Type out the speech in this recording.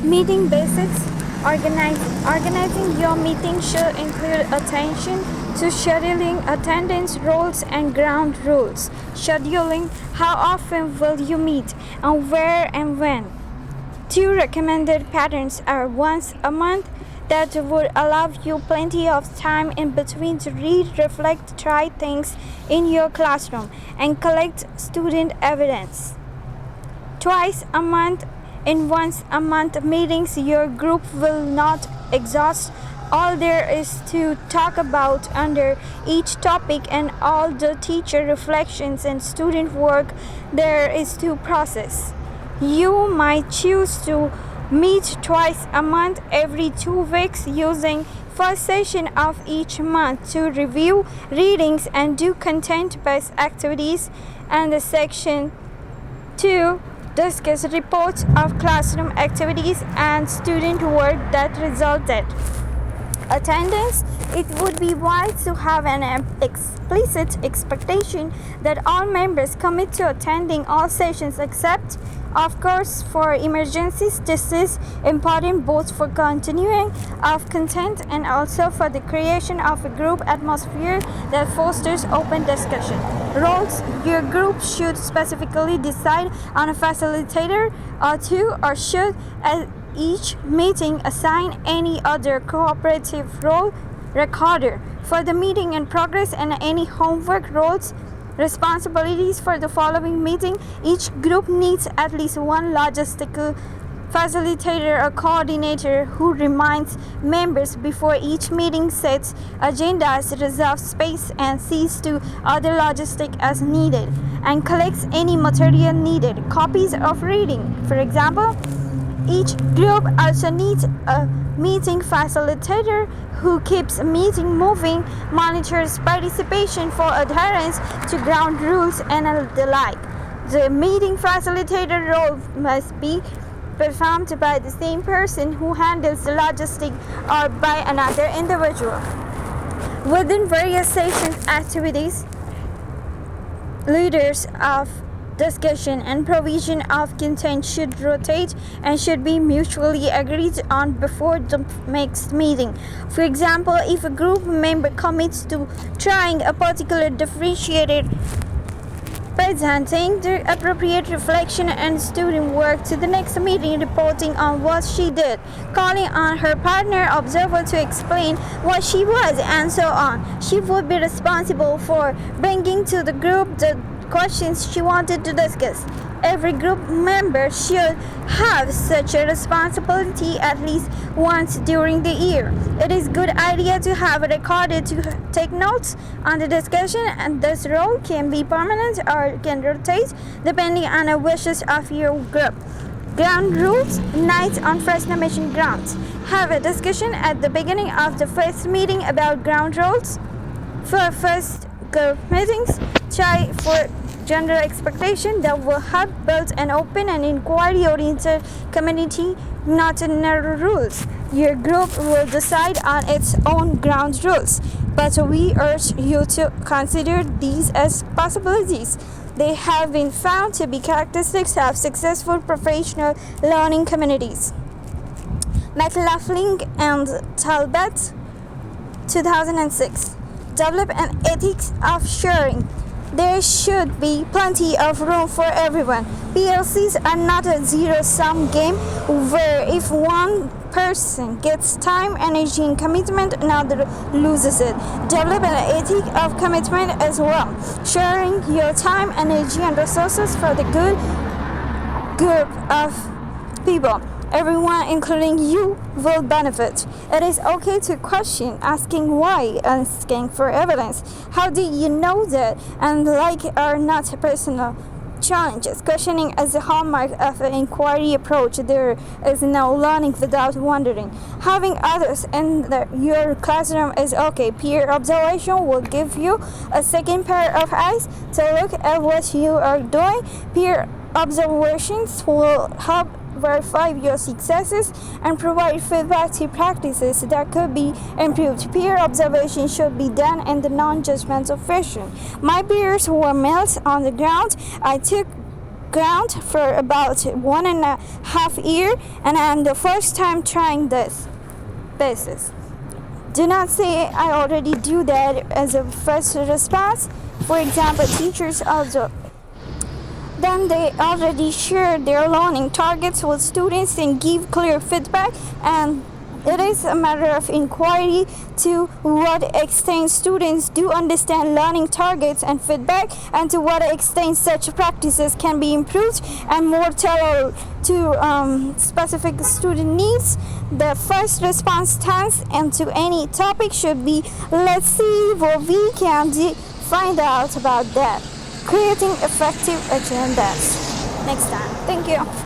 Meeting basics. Organizing your meeting should include attention to scheduling, attendance rules, and ground rules. Scheduling. How often will you meet, and where and when? Two recommended patterns are once a month, that would allow you plenty of time in between to read, reflect, try things in your classroom, and collect student evidence. Twice a month. In once a month meetings, your group will not exhaust all there is to talk about under each topic and all the teacher reflections and student work there is to process. You might choose to meet twice a month every 2 weeks, using first session of each month to review readings and do content-based activities, and the section 2 discuss reports of classroom activities and student work that resulted. Attendance. It would be wise to have an explicit expectation that all members commit to attending all sessions except, of course, for emergencies. This is important both for continuing of content and also for the creation of a group atmosphere that fosters open discussion. Roles. Your group should specifically decide on a facilitator or two, or should at each meeting assign any other cooperative role. Recorder for the meeting in progress and any homework roles. Responsibilities for the following meeting. Each group needs at least one logistical facilitator or coordinator who reminds members before each meeting, sets agendas, reserves space, and sees to other logistics as needed, and collects any material needed. Copies of reading. For example, each group also needs a meeting facilitator who keeps meeting moving, monitors participation for adherence to ground rules, and the like. The meeting facilitator role must be performed by the same person who handles the logistics or by another individual. Within various session activities, leaders of discussion and provision of content should rotate and should be mutually agreed on before the next meeting. For example, if a group member commits to trying a particular differentiated, presenting the appropriate reflection and student work to the next meeting, reporting on what she did, calling on her partner observer to explain what she was, and so on. She would be responsible for bringing to the group the questions she wanted to discuss. Every group member should have such a responsibility at least once during the year. It is a good idea to have a recorder to take notes on the discussion, and this role can be permanent or can rotate depending on the wishes of your group. Ground rules. Night on freshman mission grounds. Have a discussion at the beginning of the first meeting about ground rules. For first group meetings, try for general expectation that will help build an open and inquiry-oriented community, not narrow rules. Your group will decide on its own ground rules, but we urge you to consider these as possibilities. They have been found to be characteristics of successful professional learning communities. McLaughlin and Talbot, 2006. Develop an ethics of sharing. There should be plenty of room for everyone. PLCs are not a zero-sum game where if one person gets time, energy, and commitment, another loses it. Develop an ethic of commitment as well. Sharing your time, energy, and resources for the good group of people. Everyone, including you, will benefit. It is okay to question, asking why, asking for evidence. How do you know that? And like are not personal challenges. Questioning is a hallmark of an inquiry approach. There is no learning without wondering. Having others in your classroom is okay. Peer observation will give you a second pair of eyes to look at what you are doing. Peer observations will help verify your successes and provide feedback to practices that could be improved. Peer observation should be done in the non-judgmental fashion. My peers were males on the ground. I took ground for about 1.5 years, and I'm the first time trying this basis. Do not say I already do that as a first response. For example, teachers also then they already share their learning targets with students and give clear feedback, and it is a matter of inquiry to what extent students do understand learning targets and feedback, and to what extent such practices can be improved and more tailored to specific student needs. The first response stance and to any topic should be, let's see what we can find out about that. Creating effective agendas. Next time. Thank you.